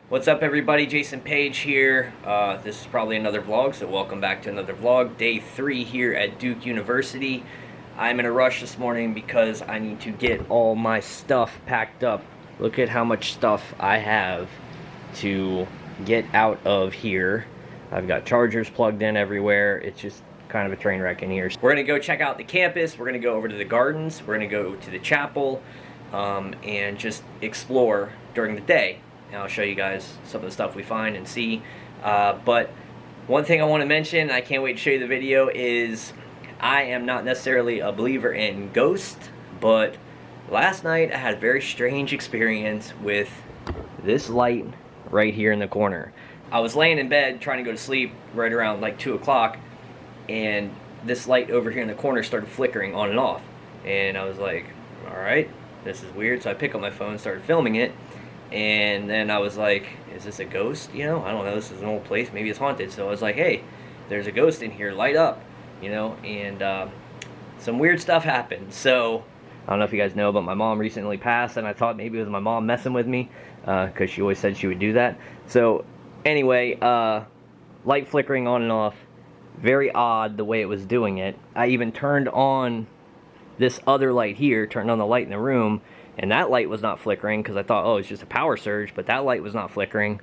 What's up, everybody? Jason Page here. This is probably another vlog, so welcome back to another vlog. Day 3 here at Duke University. I'm in a rush this morning because I need to get all my stuff packed up. Look at how much stuff I have to get out of here. I've got chargers plugged in everywhere. It's just kind of a train wreck in here. We're gonna go check out the campus. We're gonna go over to the gardens. We're gonna go to the chapel and just explore during the day. And I'll show you guys some of the stuff we find and see. But one thing I want to mention, I can't wait to show you the video, is I am not necessarily a believer in ghosts, but last night I had a very strange experience with this light right here in the corner. I was laying in bed trying to go to sleep right around like 2 o'clock, and this light over here in the corner started flickering on and off. And I was like, alright, this is weird. So I picked up my phone and started filming it. And then I was like, is this a ghost? You know, I don't know, this is an old place, maybe it's haunted. So I was like, hey, there's a ghost in here, light up, you know. And some weird stuff happened. So I don't know if you guys know, but my mom recently passed, and I thought maybe it was my mom messing with me, because she always said she would do that. So anyway, light flickering on and off, very odd the way it was doing it. I even turned on this other light here, turned on the light in the room, and that light was not flickering because I thought, oh, it's just a power surge, but that light was not flickering.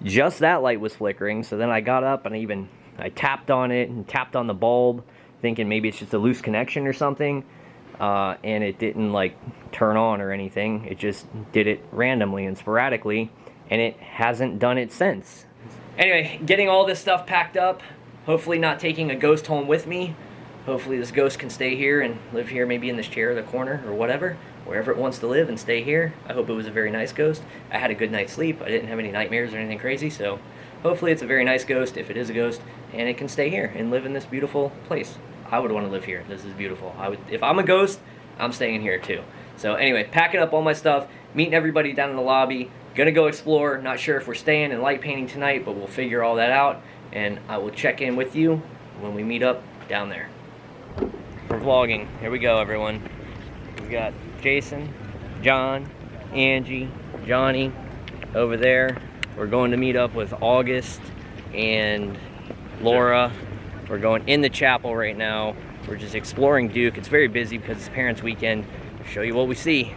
Just that light was flickering. So then I got up and I tapped on it and tapped on the bulb, thinking maybe it's just a loose connection or something, and it didn't like turn on or anything. It just did it randomly and sporadically, and it hasn't done it since. Anyway, getting all this stuff packed up, hopefully not taking a ghost home with me. Hopefully this ghost can stay here and live here, maybe in this chair in the corner or whatever, wherever it wants to live and stay here. I hope it was a very nice ghost. I had a good night's sleep. I didn't have any nightmares or anything crazy, so hopefully it's a very nice ghost, if it is a ghost, and it can stay here and live in this beautiful place. I would want to live here. This is beautiful. If I'm a ghost, I'm staying here too. So anyway, packing up all my stuff, meeting everybody down in the lobby, gonna go explore. Not sure if we're staying and light painting tonight, but we'll figure all that out, and I will check in with you when we meet up down there. We're vlogging. Here we go, everyone. We've got Jason, John, Angie, Johnny over there. We're going to meet up with August and Laura. We're going in the chapel right now. We're just exploring Duke. It's very busy because it's Parents' Weekend. I'll show you what we see.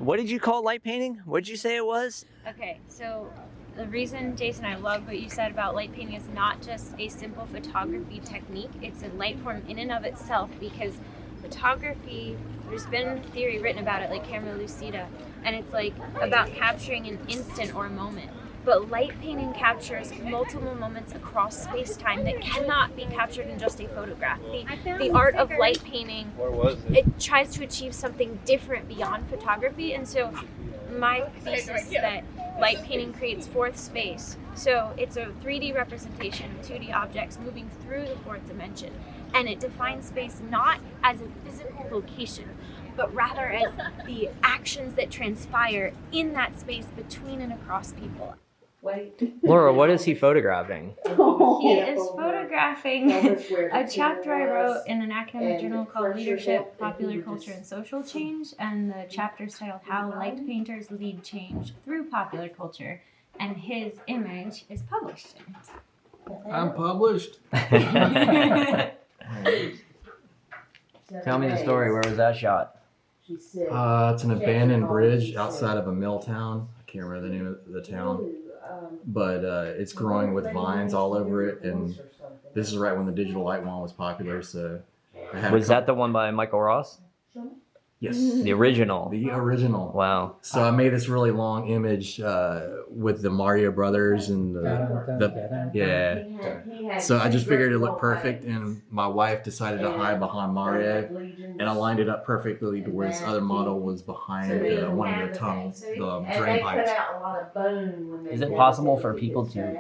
what did you call light painting? What did you say it was? Okay, so the reason, Jason, I love what you said about light painting is not just a simple photography technique, it's a light form in and of itself, because photography, there's been theory written about it, like camera lucida, and it's like about capturing an instant or a moment. But light painting captures multiple moments across space-time that cannot be captured in just a photograph. The art of light painting, it tries to achieve something different beyond photography, and so my thesis is that light painting creates fourth space. So it's a 3D representation of 2D objects moving through the fourth dimension. And it defines space not as a physical location, but rather as the actions that transpire in that space between and across people. Laura, what is he photographing? He is photographing a chapter I wrote in an academic journal called Leadership, Popular Culture, and Social Change, and the chapter's titled How Light Painters Lead Change Through Popular Culture, and his image is published in it. I'm published. Tell me the story. Where was that shot? It's an abandoned bridge outside of a mill town. I can't remember the name of the town. But it's growing with vines all over it, and this is right when the digital light wand was popular. So, Was that the one by Michael Ross? Yes, the original. The original. Wow. So I made this really long image with the Mario Brothers and yeah. So I just figured it looked perfect, and my wife decided to hide behind Mario, and I lined it up perfectly to where this other model was behind one of the tunnels, the drain pipes. Is it possible for people to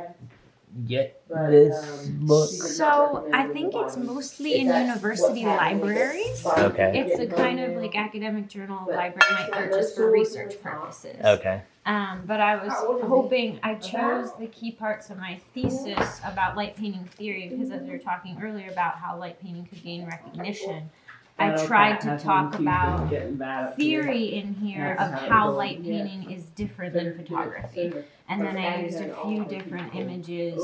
get this book? So I think it's mostly in university libraries. Okay. It's a kind of like academic journal library might purchase for research purposes. Okay. But I was hoping, I chose the key parts of my thesis about light painting theory because as we were talking earlier about how light painting could gain recognition, I tried to talk about theory in here of how light painting is different than photography. And then I used a few different images.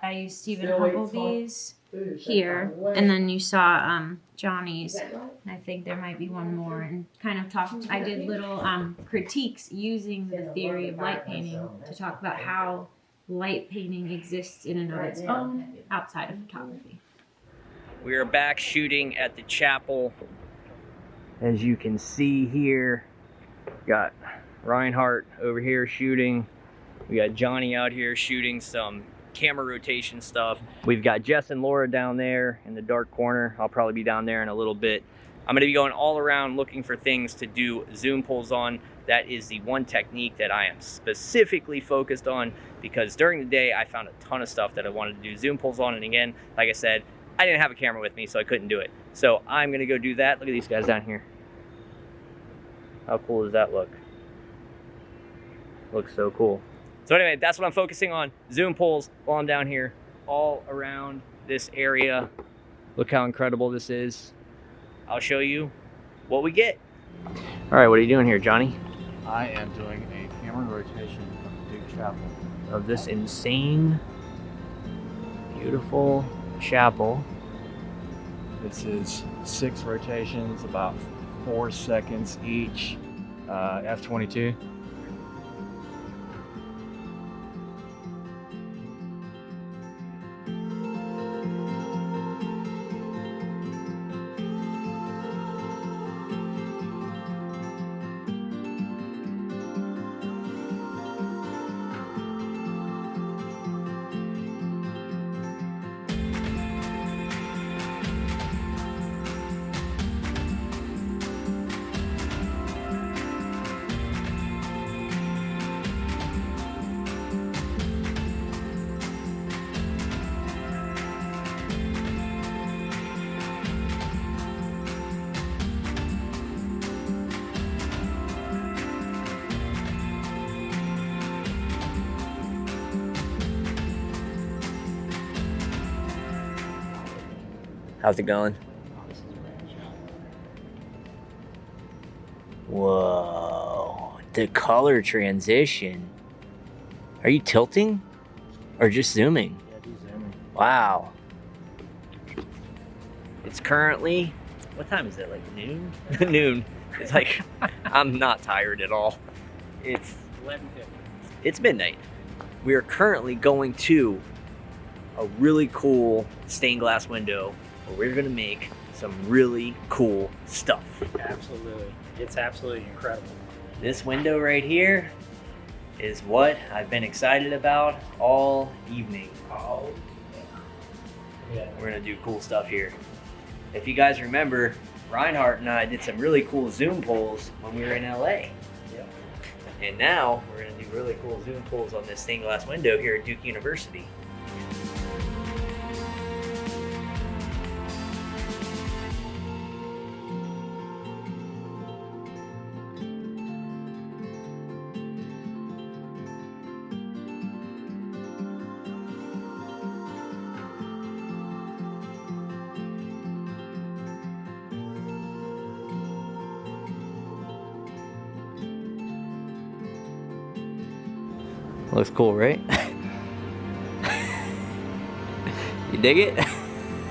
I used Stephen Humblebee's here, and then you saw Johnny's, and I think there might be one more, and kind of talked, I did little critiques using the theory of light painting to talk about how light painting exists in and of its own outside of photography. We are back shooting at the chapel. As you can see here, got Reinhardt over here shooting. We got Johnny out here shooting some camera rotation stuff. We've got Jess and Laura down there in the dark corner. I'll probably be down there in a little bit. I'm gonna be going all around looking for things to do zoom pulls on. That is the one technique that I am specifically focused on because during the day I found a ton of stuff that I wanted to do zoom pulls on, and again, like I said, I didn't have a camera with me, so I couldn't do it. So I'm gonna go do that. Look at these guys down here. How cool does that look? Looks so cool. So anyway, that's what I'm focusing on. Zoom pulls while I'm down here, all around this area. Look how incredible this is. I'll show you what we get. All right, what are you doing here, Johnny? I am doing a camera rotation of the Duke Chapel. Of this insane, beautiful chapel. This is 6 rotations, about 4 seconds each, f/22. How's it going? Whoa, the color transition. Are you tilting or just zooming? Yeah, do zooming. Wow. It's currently, what time is it, like noon? Noon. It's like, I'm not tired at all. It's 11:50. It's midnight. We are currently going to a really cool stained glass window where we're gonna make some really cool stuff. Absolutely. It's absolutely incredible. This window right here is what I've been excited about all evening. Oh, yeah. We're gonna do cool stuff here. If you guys remember, Reinhardt and I did some really cool Zoom pulls when we were in LA. Yep. And now we're gonna do really cool Zoom pulls on this stained glass window here at Duke University. Looks cool, right? You dig it?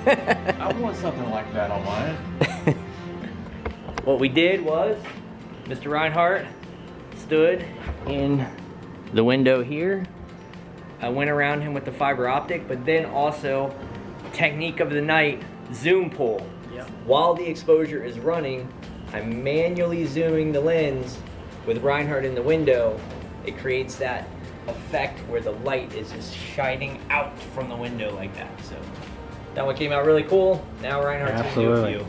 I want something like that on mine. What we did was, Mr. Reinhardt stood in the window here. I went around him with the fiber optic, but then also, technique of the night, zoom pull. Yep. While the exposure is running, I'm manually zooming the lens with Reinhardt in the window. It creates that effect where the light is just shining out from the window like that. So that one came out really cool. Now Reinhardt's gonna do a few.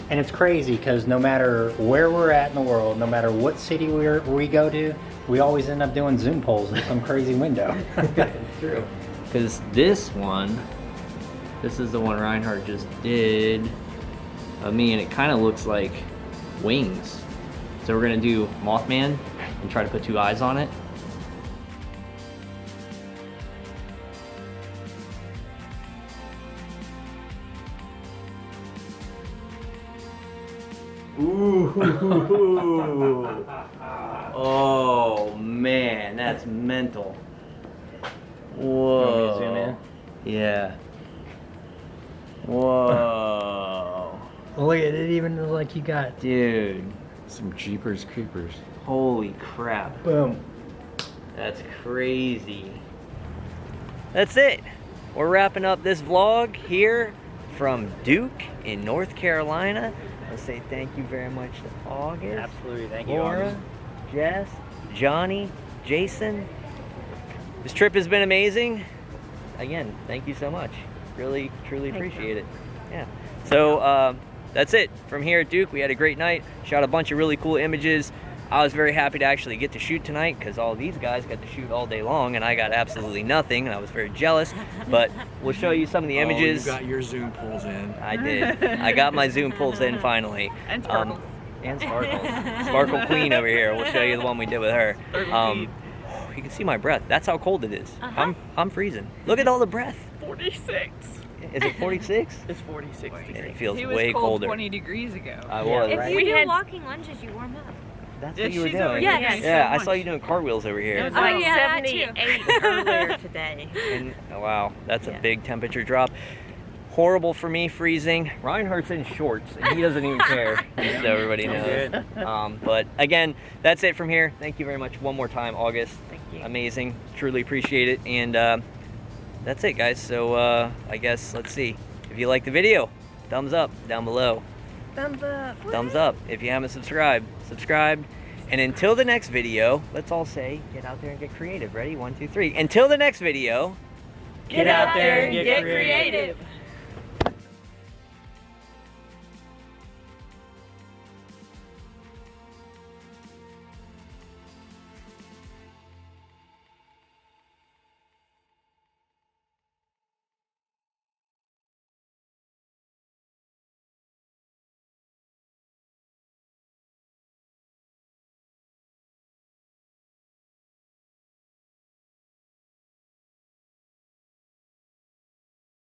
And it's crazy because no matter where we're at in the world, no matter what city we go to, we always end up doing Zoom polls in some crazy window. It's true. Because this is the one Reinhardt just did of me, and it kind of looks like wings. So we're gonna do Mothman and try to put 2 eyes on it. Ooh. Oh man, that's mental. Whoa. Want me to zoom in? Yeah. Whoa. Look at it, even look like you got. Dude. Some Jeepers Creepers. Holy crap. Boom. That's crazy. That's it. We're wrapping up this vlog here from Duke in North Carolina. I'll say thank you very much to August, Absolutely. Thank you, Laura, August. Jess, Johnny, Jason. This trip has been amazing. Again, thank you so much. Really, truly appreciate it. Yeah. So that's it. From here at Duke, we had a great night. Shot a bunch of really cool images. I was very happy to actually get to shoot tonight because all these guys got to shoot all day long and I got absolutely nothing, and I was very jealous. But we'll show you some of the images. Oh, you got your Zoom pulls in. I did. I got my Zoom pulls in finally. And Sparkle. And Sparkle. Sparkle Queen over here. We'll show you the one we did with her. You can see my breath. That's how cold it is. I'm freezing. Look at all the breath. 46. Is it 46? It's 46 degrees. It feels He was way cold colder. 20 degrees ago. I was. If Right? you We do had- walking lunges, you warm up. That's Yeah, what you were she's over doing. here Yes. doing Yeah, so I saw much. you doing cartwheels over It here. was Oh, like yeah, that too. 78 earlier today. And, oh, wow, that's a Yeah. big temperature drop. Horrible for me, freezing. Reinhardt's in shorts, and he doesn't even care, just so everybody knows. But again, that's it from here. Thank you very much one more time, August. Thank you. Amazing. Truly appreciate it. And that's it, guys. So I guess, let's see. If you like the video, thumbs up down below. Thumbs up. Thumbs up. If you haven't subscribed, subscribe. And until the next video, let's all say, get out there and get creative. Ready? 1, 2, 3. Until the next video, Get out there and get creative.